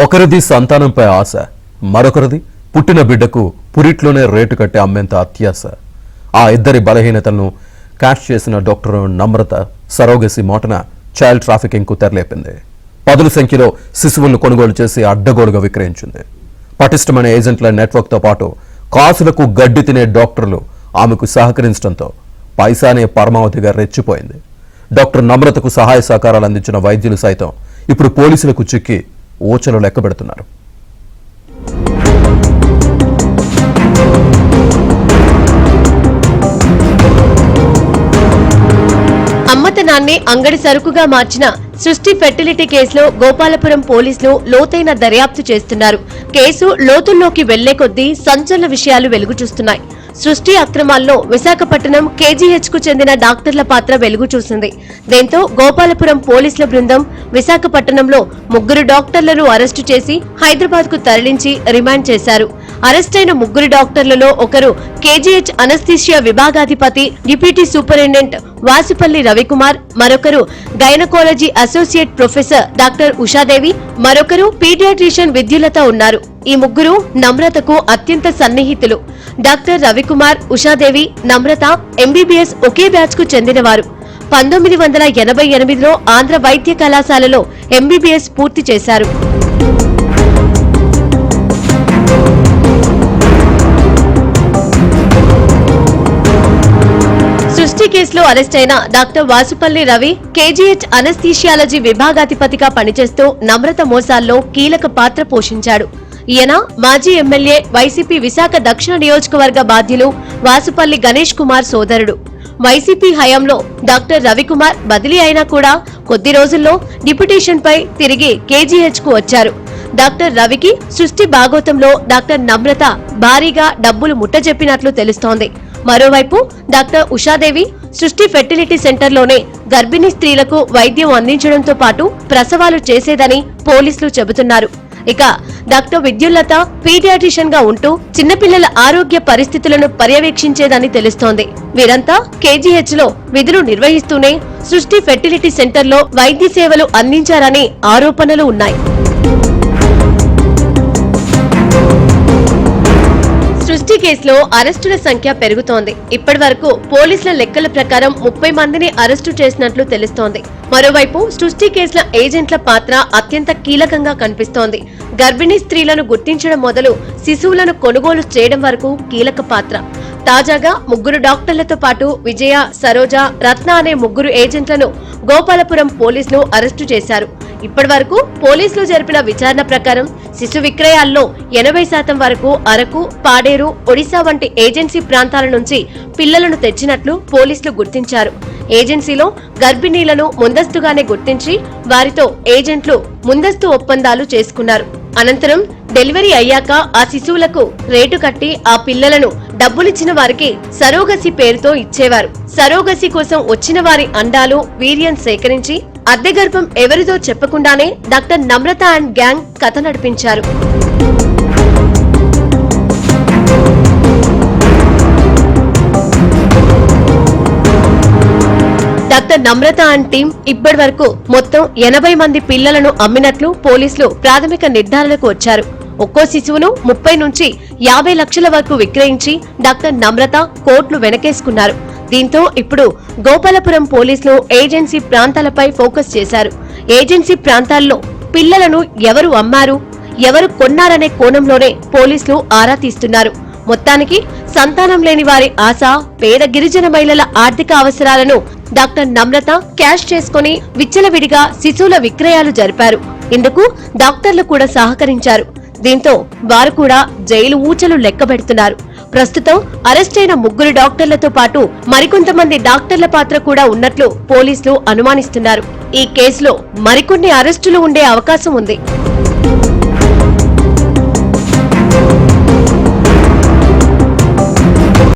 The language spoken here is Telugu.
ఒకరిది సంతానంపై ఆశ, మరొకరిది పుట్టిన బిడ్డకు పురిట్లోనే రేటు కట్టి అమ్మేంత అత్యాశ. ఆ ఇద్దరి బలహీనతలను క్యాష్ చేసిన డాక్టర్ నమ్రత సరోగసి మోటన చైల్డ్ ట్రాఫికింగ్ కు తెరలేపింది. పదుల సంఖ్యలో శిశువులను కొనుగోలు చేసి అడ్డగోలుగా విక్రయించింది. పటిష్టమైన ఏజెంట్ల నెట్వర్క్తో పాటు కాసులకు గడ్డి తినే డాక్టర్లు ఆమెకు సహకరించడంతో పైసానే పరమావధిగా రెచ్చిపోయింది. డాక్టర్ నమ్రతకు సహాయ సహకారాలు అందించిన వైద్యులు సైతం ఇప్పుడు పోలీసులకు చిక్కి ఓచలు లెక్కబెడుతున్నారు. అమ్మతనాన్ని అంగడి సరుకుగా మార్చిన సృష్టి ఫెర్టిలిటీ కేసులో గోపాలపురం పోలీసులు లోతైన దర్యాప్తు చేస్తున్నారు. కేసు లోతుల్లోకి వెళ్లే కొద్దీ సంచలన విషయాలు వెలుగు చూస్తున్నాయి. సృష్టి అక్రమాల్లో విశాఖపట్నం కేజీహెచ్ కు చెందిన డాక్టర్ల పాత్ర వెలుగు చూసింది. దీంతో గోపాలపురం పోలీసుల బృందం విశాఖపట్నంలో 3 డాక్టర్లను అరెస్టు చేసి హైదరాబాద్ కు తరలించి రిమాండ్ చేశారు. అరెస్టైన 3 డాక్టర్లలో ఒకరు కేజీహెచ్ అనస్థీషియా విభాగాధిపతి డిప్యూటీ సూపరింటెండెంట్ వాసుపల్లి రవికుమార్, మరొకరు gynaecology associate professor doctor Ushadevi, మరొకరు పీడియాట్రిషియన్ విద్యులత ఉన్నారు. ఈ 3 నమ్రతకు అత్యంత సన్నిహితులు. డాక్టర్ రవికుమార్, ఉషాదేవి, నమ్రత ఎంబీబీఎస్ ఒకే బ్యాచ్ కు చెందినవారు. 1988లో ఆంధ్ర వైద్య కళాశాలలో ఎంబీబీఎస్ పూర్తి చేశారు. సృష్టి కేసులో అరెస్టైన doctor Vasupalli Ravi KGH anaesthesiology విభాగాధిపతిగా పనిచేస్తూ నమ్రత మోసాల్లో కీలక పాత్ర పోషించాడు. ఈయన మాజీ ఎమ్మెల్యే, వైసీపీ విశాఖ దక్షిణ నియోజకవర్గ బాధ్యులు వాసుపల్లి గణేష్ కుమార్ సోదరుడు. వైసీపీ హయాంలో డాక్టర్ రవికుమార్ బదిలీ అయినా కూడా కొద్ది రోజుల్లో డిప్యుటేషన్ పై తిరిగి కేజీహెచ్ కు వచ్చారు. డాక్టర్ రవికి సృష్టి భాగోతంలో డాక్టర్ నమ్రత భారీగా డబ్బులు ముట్టజెప్పినట్లు తెలుస్తోంది. మరోవైపు డాక్టర్ ఉషాదేవి సృష్టి ఫెర్టిలిటీ సెంటర్లోనే గర్భిణీ స్త్రీలకు వైద్యం అందించడంతో పాటు ప్రసవాలు చేసేదని పోలీసులు చెబుతున్నారు. ఇక డాక్టర్ విద్యుల్లత పీడియాట్రిషియన్ గా ఉంటూ చిన్నపిల్లల ఆరోగ్య పరిస్థితులను పర్యవేక్షించేదని తెలుస్తోంది. వీరంతా కేజీహెచ్ లో విధులు నిర్వహిస్తూనే సృష్టి ఫెర్టిలిటీ సెంటర్లో వైద్య సేవలు అందించారని ఆరోపణలు ఉన్నాయి. సృష్టి కేసులో అరెస్టుల సంఖ్య పెరుగుతోంది. ఇప్పటి వరకు పోలీసుల లెక్కల ప్రకారం 30 మందిని అరెస్టు చేసినట్లు తెలుస్తోంది. మరోవైపు సృష్టి కేసుల ఏజెంట్ల పాత్ర అత్యంత కీలకంగా కనిపిస్తోంది. గర్భిణీ స్త్రీలను గుర్తించడం మొదలు శిశువులను కొనుగోలు చేయడం వరకు కీలక పాత్ర. తాజాగా 3 డాక్టర్లతో పాటు విజయ, సరోజ, రత్న అనే 3 ఏజెంట్లను గోపాలపురం పోలీసులు అరెస్టు చేశారు. ఇప్పటి వరకు పోలీసులు జరిపిన విచారణ ప్రకారం శిశు విక్రయాల్లో 80% వరకు అరకు, పాడేరు, ఒడిశా వంటి ఏజెన్సీ ప్రాంతాల నుంచి పిల్లలను తెచ్చినట్లు పోలీసులు గుర్తించారు. ఏజెన్సీలో గర్భిణీలను ముందస్తుగానే గుర్తించి వారితో ఏజెంట్లు ముందస్తు ఒప్పందాలు చేసుకున్నారు. అనంతరం డెలివరీ అయ్యాక ఆ శిశువులకు రేటు కట్టి ఆ పిల్లలను డబ్బులిచ్చిన వారికి సరోగసి పేరుతో ఇచ్చేవారు. సరోగసి కోసం వచ్చిన వారి అండాలు, వీర్యం సేకరించి అద్దె గర్భం ఎవరిదో చెప్పకుండానే డాక్టర్ నమ్రత అండ్ గ్యాంగ్ కథ నడిపించారు. డాక్టర్ నమ్రత అండ్ టీం ఇప్పటి వరకు మొత్తం 80 మంది పిల్లలను అమ్మినట్లు పోలీసులు ప్రాథమిక నిర్ధారణకు వచ్చారు. ఒక్కో శిశువును 30 నుంచి 50 లక్షల వరకు విక్రయించి డాక్టర్ నమ్రత కోట్లు వెనకేసుకున్నారు. దీంతో ఇప్పుడు గోపాలపురం పోలీసులు ఏజెన్సీ ప్రాంతాలపై ఫోకస్ చేశారు. ఏజెన్సీ ప్రాంతాల్లో పిల్లలను ఎవరు అమ్మారు, ఎవరు కొన్నారనే కోణంలోనే పోలీసులు ఆరా తీస్తున్నారు. మొత్తానికి సంతానం లేని వారి ఆశ, పేద గిరిజన మహిళల ఆర్థిక అవసరాలను డాక్టర్ నమ్రత క్యాష్ చేసుకుని విచ్చలవిడిగా శిశువుల విక్రయాలు జరిపారు. ఇందుకు డాక్టర్లు కూడా సహకరించారు. దీంతో వారు కూడా జైలు ఊచలు లెక్కబెడుతున్నారు. ప్రస్తుతం అరెస్టైన 3 డాక్టర్లతో పాటు మరికొంతమంది డాక్టర్ల పాత్ర కూడా ఉన్నట్లు పోలీసులు అనుమానిస్తున్నారు. ఈ కేసులో మరికొన్ని అరెస్టులు ఉండే అవకాశం ఉంది.